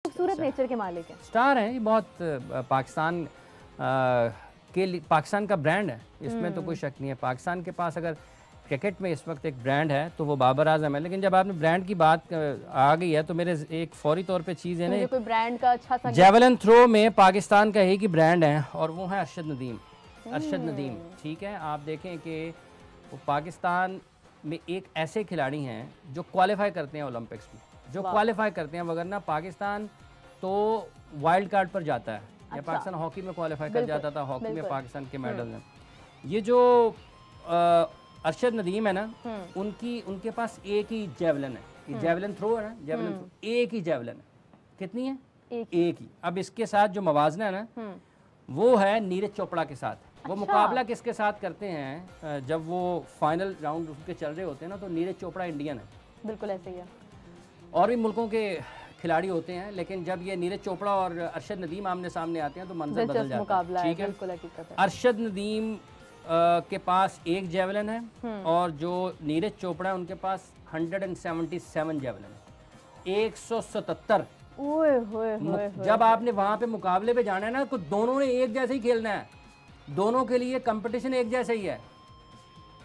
खूबसूरत नेचर के मालिक हैं, स्टार हैं ये बहुत। पाकिस्तान के लिए पाकिस्तान का ब्रांड है, इसमें तो कोई शक नहीं है। पाकिस्तान के पास अगर क्रिकेट में इस वक्त एक ब्रांड है तो वो बाबर आजम है। लेकिन जब आपने ब्रांड की बात आ गई है तो मेरे एक फौरी तौर पे चीज़ है ना, कोई ब्रांड का अच्छा सा जेवलिन थ्रो में पाकिस्तान का एक ही ब्रांड है और वो है अरशद नदीम। अरशद नदीम, ठीक है, आप देखें कि वो पाकिस्तान में एक ऐसे खिलाड़ी हैं जो क्वालिफाई करते हैं ओलंपिक्स में, जो क्वालिफाई करते हैं, वगरना पाकिस्तान तो वाइल्ड कार्ड पर जाता है। या पाकिस्तान हॉकी में क्वालिफाई कर जाता था, हॉकी में पाकिस्तान के मेडल हैं। ये जो अरशद नदीम है ना, उनके पास एक ही जेवलिन है, ये जेवलिन थ्रो है ना, जेवलिन थ्रो एक ही जेवलिन है। कितनी है? एक ही। अब इसके साथ जो मवाजना है ना वो है नीरज चोपड़ा के साथ। वो मुकाबला किसके साथ करते हैं जब वो फाइनल राउंड उसके चल रहे होते हैं ना, तो नीरज चोपड़ा इंडियन है, बिल्कुल ऐसे ही है। और भी मुल्कों के खिलाड़ी होते हैं, लेकिन जब ये नीरज चोपड़ा और अरशद नदीम आमने सामने आते हैं तो मंजर बदल जाता है। ठीक है, अरशद नदीम के पास एक जेवलिन है और जो नीरज चोपड़ा है उनके पास 177 जेवलिन है, 177। जब आपने वहां पे मुकाबले पे जाना है ना, तो दोनों ने एक जैसे ही खेलना है, दोनों के लिए कंपटीशन एक जैसा ही है।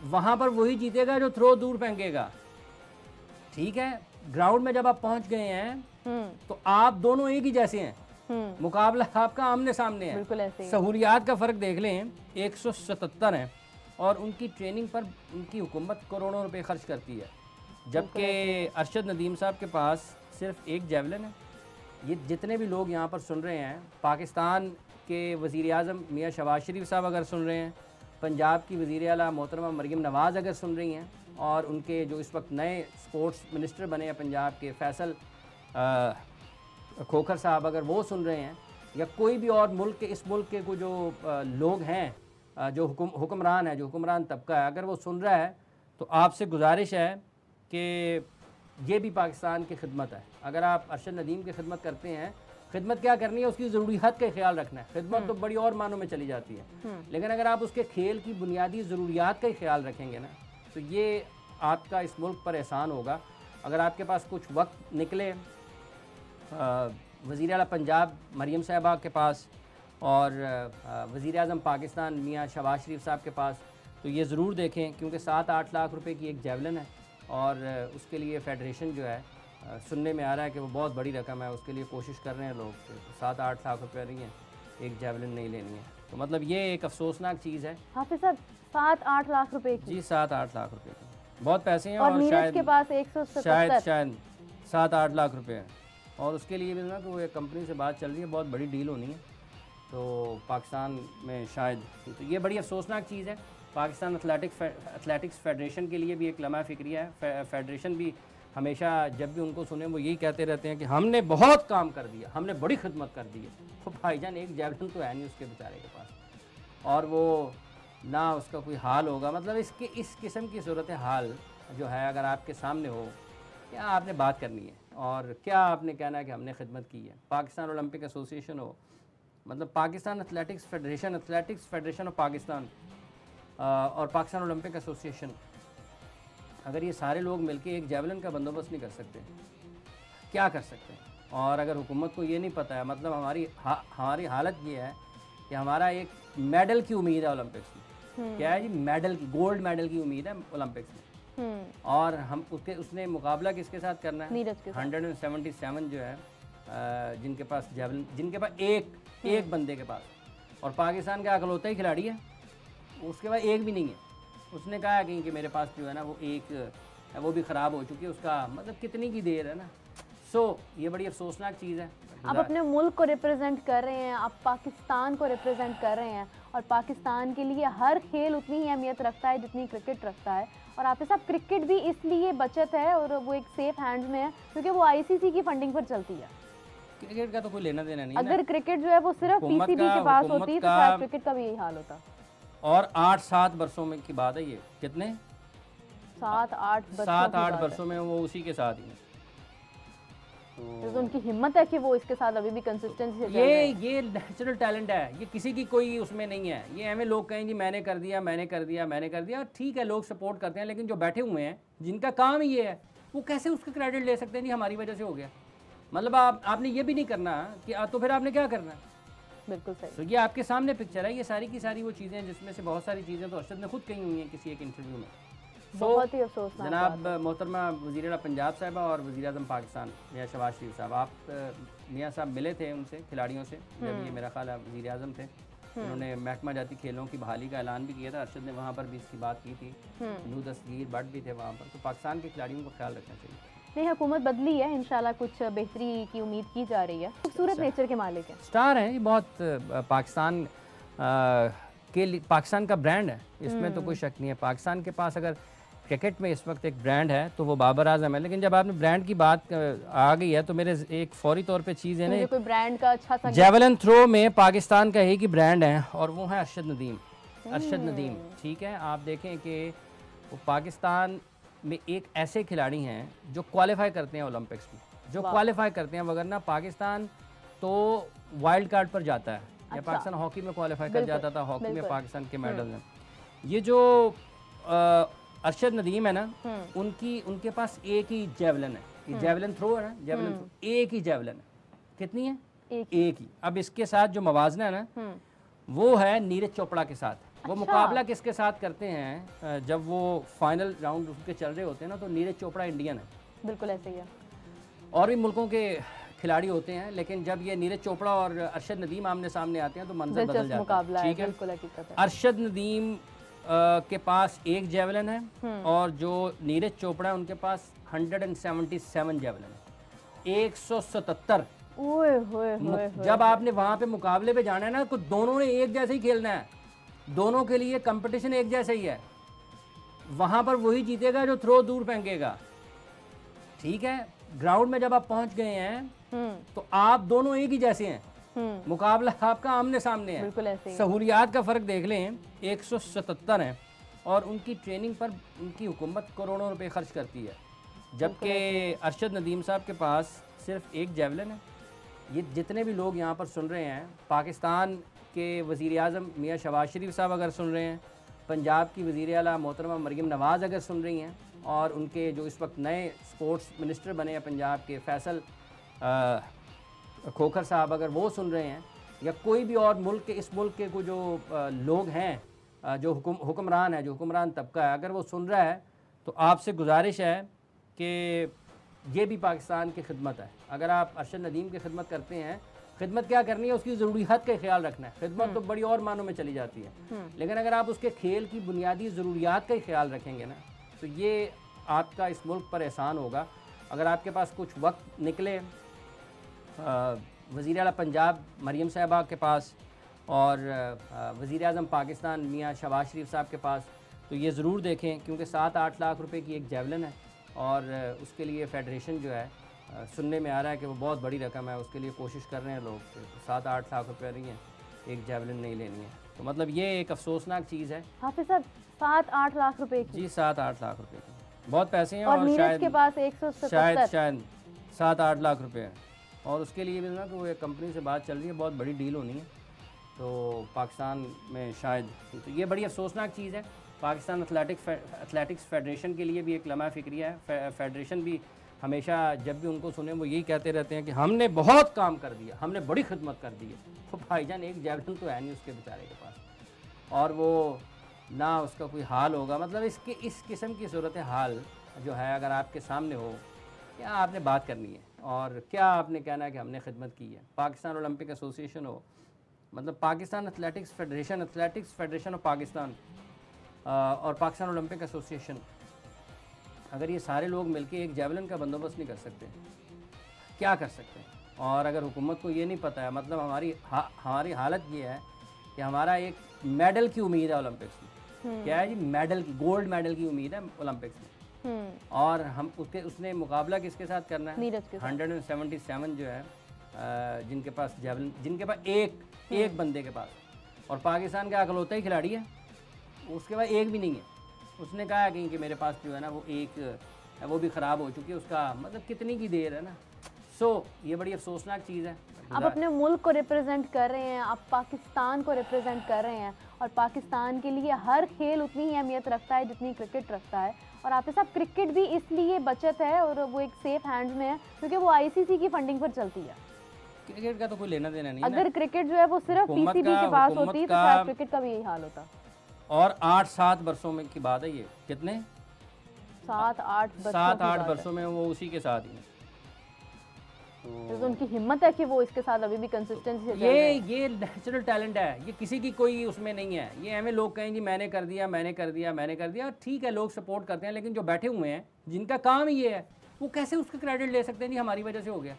वहां पर वही जीतेगा जो थ्रो दूर फेंकेगा। ठीक है, ग्राउंड में जब आप पहुंच गए हैं तो आप दोनों एक ही जैसे हैं, मुकाबला आपका आमने सामने है। बिल्कुल ऐसे ही। सहूलियात का फर्क देख लें, 177 है और उनकी ट्रेनिंग पर उनकी हुकूमत करोड़ों रुपए खर्च करती है, जबकि अरशद नदीम साहब के पास सिर्फ एक जेवलिन है। ये जितने भी लोग यहाँ पर सुन रहे हैं, पाकिस्तान के वज़ीर आज़म मियाँ शहबाज शरीफ साहब अगर सुन रहे हैं, पंजाब की वज़ीर आला मोहतरमा मरीम नवाज़ अगर सुन रही हैं, और उनके जो इस वक्त नए स्पोर्ट्स मिनिस्टर बने हैं पंजाब के फैसल खोखर साहब अगर वो सुन रहे हैं, या कोई भी और मुल्क के इस मुल्क के को जो लोग हैं जो हुक्मरान है, जो हुक्मरान तबका है, अगर वो सुन रहा है तो आपसे गुजारिश है कि ये भी पाकिस्तान की खिदमत है। अगर आप अरशद नदीम की खिदमत करते हैं, खिदमत क्या करनी है, उसकी ज़रूरियात का ख्याल रखना है। खिदमत तो बड़ी और मानों में चली जाती है, लेकिन अगर आप उसके खेल की बुनियादी ज़रूरियात का ही ख्याल रखेंगे ना, तो ये आपका इस मुल्क पर एहसान होगा। अगर आपके पास कुछ वक्त निकले वज़ीर आला पंजाब मरीम साहबा के पास और वज़ीर आज़म पाकिस्तान मियाँ शहबाज शरीफ साहब के पास, तो ये ज़रूर देखें, क्योंकि 7-8 लाख रुपए की एक जेवलिन है और उसके लिए फ़ेडरेशन जो है, सुनने में आ रहा है कि वो बहुत बड़ी रकम है, उसके लिए कोशिश कर रहे हैं लोग। 7-8 लाख रुपये नहीं है, एक जेवलिन नहीं लेनी है, तो मतलब ये एक अफसोसनाक चीज़ है। हाफिज़ साहब 7-8 लाख रुपए की? जी 7-8 लाख रुपए की बहुत पैसे हैं। और नीरज के पास 177, शायद 7-8 लाख रुपए हैं। और उसके लिए भी ना कि वो एक कंपनी से बात चल रही है, बहुत बड़ी डील होनी है, तो पाकिस्तान में शायद, तो ये बड़ी अफसोसनाक चीज़ है। पाकिस्तान एथलेटिक्स फेडरेशन के लिए भी एक लम्हा फ़िक्रिया है। फेडरेशन भी हमेशा जब भी उनको सुने वो यही कहते रहते हैं कि हमने बहुत काम कर दिया, हमने बड़ी खिदमत कर दी है। तो भाईजान एक जेवलिन तो है नहीं उसके बेचारे के पास, और वो ना उसका कोई हाल होगा। मतलब इस किस्म की सूरत हाल जो है, अगर आपके सामने हो, क्या आपने बात करनी है और क्या आपने कहना है कि हमने खिदमत की है। पाकिस्तान ओलंपिक एसोसिएशन हो, मतलब Pakistan athletics federation of Pakistan और पाकिस्तान ओलंपिक एसोसिएशन, अगर ये सारे लोग मिलकर एक जेवलिन का बंदोबस्त नहीं कर सकते, क्या कर सकते हैं। और अगर हुकूमत को ये नहीं पता है, मतलब हमारी हालत ये है कि हमारा एक मेडल की उम्मीद है ओलंपिक्स में। क्या है जी? मेडल की, गोल्ड मेडल की उम्मीद है ओलंपिक्स में, और हम उसने मुकाबला किसके साथ करना है? 177 जो है जिनके पास जेवलिन, जिनके पास एक बंदे के पास, और पाकिस्तान का अकलौता ही खिलाड़ी है, उसके पास एक भी नहीं है। उसने कहा है कि मेरे पास जो है ना वो एक, वो भी ख़राब हो चुकी है, उसका मतलब कितनी की देर है ना। ये बड़ी अफसोसनाक चीज़ है। आप अपने मुल्क को रिप्रेजेंट कर रहे हैं, आप पाकिस्तान को रिप्रेजेंट कर रहे हैं, और पाकिस्तान के लिए हर खेल उतनी ही अहमियत रखता है जितनी क्रिकेट रखता है। और आप साहब क्रिकेट भी इसलिए बचत है और वो एक सेफ हैंड्स में है क्योंकि वो आईसीसी की फंडिंग पर चलती है। क्रिकेट का तो कोई लेना देना नहीं। अगर क्रिकेट जो है वो सिर्फ पीसीबी के पास होती तो शायद क्रिकेट का भी यही हाल होता। और 8-7 वर्षों में की बात है ये, कितने 7-8 वर्षों में वो उसी के साथ ही है। तो उनकी हिम्मत है कि वो इसके साथ अभी भी कंसिस्टेंसी से ये नेचुरल टैलेंट है, ये किसी की कोई उसमें नहीं है। ये हमें लोग कहें जी मैंने कर दिया, ठीक है, लोग सपोर्ट करते हैं, लेकिन जो बैठे हुए हैं जिनका काम ही ये है, वो कैसे उसका क्रेडिट ले सकते हैं जी हमारी वजह से हो गया। मतलब आपने ये भी नहीं करना कि तो फिर आपने क्या करना है। बिल्कुल सही। तो ये आपके सामने पिक्चर है, ये सारी की सारी वो चीज़ें हैं जिसमें से बहुत सारी चीज़ें तो अरशद ने खुद कही हुई हैं किसी एक इंटरव्यू में। बहुत ही अफसोसनाक जनाब मोहतरमा वज़ीर आला पंजाब साहिबा और वज़ीर आज़म पाकिस्तान मियाँ शहबाज शरीफ साहब, आप मियाँ साहब मिले थे उनसे खिलाड़ियों से जब ये मेरा ख्याल है वज़ीर आज़म थे। उन्होंने महकमा जाती खेलों की बहाली का ऐलान भी किया था, अरशद ने वहाँ पर भी इसकी बात की थी। नू दस्तगीर भट्ट भी थे वहाँ पर। तो पाकिस्तान के खिलाड़ियों को ख्याल रखना चाहिए। नहीं, हुकूमत बदली है, इंशाल्लाह कुछ बेहतरी की उम्मीद की जा रही है। खूबसूरत नेचर के मालिक हैं, स्टार हैं ये, बहुत पाकिस्तान के लिए पाकिस्तान का ब्रांड है, इसमें तो कोई शक नहीं है। पाकिस्तान के पास अगर क्रिकेट में इस वक्त एक ब्रांड है तो वो बाबर आजम है। लेकिन जब आपने ब्रांड की बात आ गई है तो मेरे एक फौरी तौर पे चीज़ है ना, कोई ब्रांड का अच्छा सा जेवलिन थ्रो में पाकिस्तान का एक ही ब्रांड है और वो है अरशद नदीम। अरशद नदीम, ठीक है, आप देखें कि वो पाकिस्तान में एक ऐसे खिलाड़ी हैं जो क्वालिफाई करते हैं ओलंपिक्स में, जो क्वालिफाई करते हैं, वगरना पाकिस्तान तो वाइल्ड कार्ड पर जाता है। या पाकिस्तान हॉकी में क्वालिफाई कर जाता था, हॉकी में पाकिस्तान के मेडल हैं। ये जो अरशद नदीम है ना, उनके पास एक ही जेवलिन है, ये जेवलिन थ्रो है ना, जेवलिन थ्रो एक ही जेवलिन है। कितनी है? एक ही। अब इसके साथ जो मवाजना है ना वो है नीरज चोपड़ा के साथ। वो मुकाबला किसके साथ करते हैं जब वो फाइनल राउंड उसके चल रहे होते हैं ना, तो नीरज चोपड़ा इंडियन है। बिल्कुल ऐसे ही है। और भी मुल्कों के खिलाड़ी होते हैं, लेकिन जब ये नीरज चोपड़ा और अरशद नदीम आमने सामने आते हैं तो मंजर बदल जाता है। ठीक है, अरशद नदीम के पास एक जेवलिन है और जो नीरज चोपड़ा है उनके पास 177 जेवलिन है, 177। जब आपने वहाँ पे मुकाबले पे जाना है ना, तो दोनों ने एक जैसे ही खेलना है, दोनों के लिए कंपटीशन एक जैसा ही है। वहाँ पर वही जीतेगा जो थ्रो दूर फेंकेगा। ठीक है, ग्राउंड में जब आप पहुँच गए हैं तो आप दोनों एक ही जैसे हैं, मुकाबला आपका आमने सामने है। बिल्कुल ऐसे ही। सहूलियात का फ़र्क देख लें, 177 है और उनकी ट्रेनिंग पर उनकी हुकूमत करोड़ों रुपए खर्च करती है, जबकि अरशद नदीम साहब के पास सिर्फ एक जेवलिन है। ये जितने भी लोग यहाँ पर सुन रहे हैं, पाकिस्तान के वज़ीर आज़म मियाँ शहबाज शरीफ साहब अगर सुन रहे हैं, पंजाब की वज़ीर आला मोहतरमा मरियम नवाज़ अगर सुन रही हैं, और उनके जो इस वक्त नए स्पोर्ट्स मिनिस्टर बने हैं पंजाब के फैसल खोखर साहब अगर वो सुन रहे हैं, या कोई भी और मुल्क के, इस मुल्क के को जो लोग हैं, जो हुक्मरान है, जो हुक्मरान तबका है, अगर वो सुन रहा है तो आपसे गुजारिश है कि ये भी पाकिस्तान की खिदमत है। अगर आप अरशद नदीम की खिदमत करते हैं, खिदमत क्या करनी है, उसकी ज़रूरियात का ख्याल रखना है। खिदमत तो बड़ी और मानों में चली जाती है, लेकिन अगर आप उसके खेल की बुनियादी ज़रूरियात का ही ख्याल रखेंगे ना, तो ये आपका इस मुल्क पर एहसान होगा। अगर आपके पास कुछ वक्त निकले वज़ीर आला पंजाब मरियम साहबा के पास और वज़ीर आज़म पाकिस्तान मियाँ शहबाज शरीफ साहब के पास, तो ये ज़रूर देखें, क्योंकि 7-8 लाख रुपए की एक जेवलिन है और उसके लिए फ़ेडरेशन जो है, सुनने में आ रहा है कि वो बहुत बड़ी रकम है, उसके लिए कोशिश कर रहे हैं लोग। 7-8 लाख रुपये नहीं है, एक जेवलिन नहीं लेनी है। तो मतलब ये एक अफसोसनाक चीज़ है। हाफिज़ साहब, 7-8 लाख रुपए की? जी, 7-8 लाख रुपये की बहुत पैसे हैं। और नीरज के पास 177, शायद 7-8 लाख रुपये हैं। और उसके लिए भी ना कि वो एक कंपनी से बात चल रही है, बहुत बड़ी डील होनी है, तो पाकिस्तान में शायद, तो ये बड़ी अफसोसनाक चीज़ है। पाकिस्तान एथलेटिक्स फेडरेशन के लिए भी एक लम्हा फ़िक्रिया है। फेडरेशन भी हमेशा जब भी उनको सुने वो यही कहते रहते हैं कि हमने बहुत काम कर दिया, हमने बड़ी खिदमत कर दी है। तो भाईजान एक जेवलिन तो है नहीं उसके बेचारे के पास, और वो ना उसका कोई हाल होगा। मतलब इस किस्म की सूरत हाल जो है, अगर आपके सामने हो, क्या आपने बात करनी है और क्या आपने कहना है कि हमने खिदमत की है। पाकिस्तान ओलंपिक एसोसिएशन हो, मतलब Pakistan athletics federation of Pakistan और पाकिस्तान ओलंपिक एसोसिएशन, अगर ये सारे लोग मिलकर एक जेवलिन का बंदोबस्त नहीं कर सकते, क्या कर सकते हैं। और अगर हुकूमत को ये नहीं पता है, मतलब हमारी हालत ये है कि हमारा एक मेडल की उम्मीद है ओलंपिक्स में। क्या है जी? मेडल की, गोल्ड मेडल की उम्मीद है ओलंपिक्स में। और हम उसने मुकाबला किसके साथ करना है? 177 जो है जिनके पास जेवलिन, जिनके पास एक बंदे के पास, और पाकिस्तान का अकलौता ही खिलाड़ी है, उसके पास एक भी नहीं है। उसने कहा है कि मेरे पास जो है ना वो एक है, वो भी ख़राब हो चुकी है। उसका मतलब कितनी की देर है ना। ये बड़ी अफसोसनाक चीज़ है। आप अपने मुल्क को रिप्रेजेंट कर रहे हैं, आप पाकिस्तान को रिप्रेजेंट कर रहे हैं, और पाकिस्तान के लिए हर खेल उतनी ही अहमियत रखता है जितनी क्रिकेट रखता है। और आतिफ साहब क्रिकेट भी इसलिए बचत है और वो एक सेफ हैंड्स में है क्योंकि वो आईसीसी की फंडिंग पर चलती है। क्रिकेट का तो कोई लेना देना नहीं है अगर क्रिकेट जो है वो सिर्फ हुकूमत पीसीबी के पास हुकूमत होती तो का- शायद क्रिकेट का भी यही हाल होता। और 8-7 वर्षों में की बात है ये, कितने 7-8 वर्षों में वो उसी के साथ ही हैं। तो उनकी हिम्मत है कि वो इसके साथ अभी भी कंसिस्टेंसी से चल रहे हैं। ये नेचुरल टैलेंट है, ये किसी की कोई उसमें नहीं है। ये हमें लोग कहें जी मैंने कर दिया मैंने कर दिया मैंने कर दिया, ठीक है लोग सपोर्ट करते हैं, लेकिन जो बैठे हुए हैं जिनका काम ही ये है वो कैसे उसका क्रेडिट ले सकते हैं जी हमारी वजह से हो गया।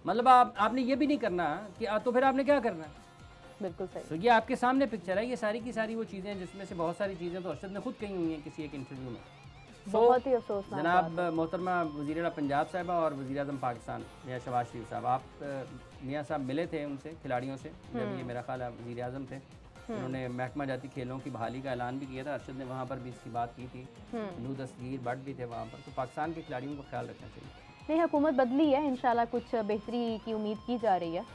मतलब आपने ये भी नहीं करना कि तो फिर आपने क्या करना है। बिल्कुल सही। तो ये आपके सामने पिक्चर है, ये सारी की सारी वो चीज़ें हैं जिसमें से बहुत सारी चीज़ें तो अरशद ने खुद कही हुई हैं किसी एक इंटरव्यू में। बहुत ही अफसोसनाक जनाब मोहतरमा वज़ीर पंजाब साहिबा और वज़ीर आज़म पाकिस्तान मियाँ शहबाज शरीफ साहब, आप मियाँ साहब मिले थे उनसे खिलाड़ियों से जब ये मेरा ख्याल है वज़ीर आज़म थे। उन्होंने महकमा जाती खेलों की बहाली का ऐलान भी किया था, अरशद ने वहाँ पर भी इसकी बात की थी। नू दस्तगीर भट्ट भी थे वहाँ पर। तो पाकिस्तान के खिलाड़ियों को ख्याल रखना चाहिए। नहीं, हुकूमत बदली है, इंशाल्लाह कुछ बेहतरी की उम्मीद की जा रही है।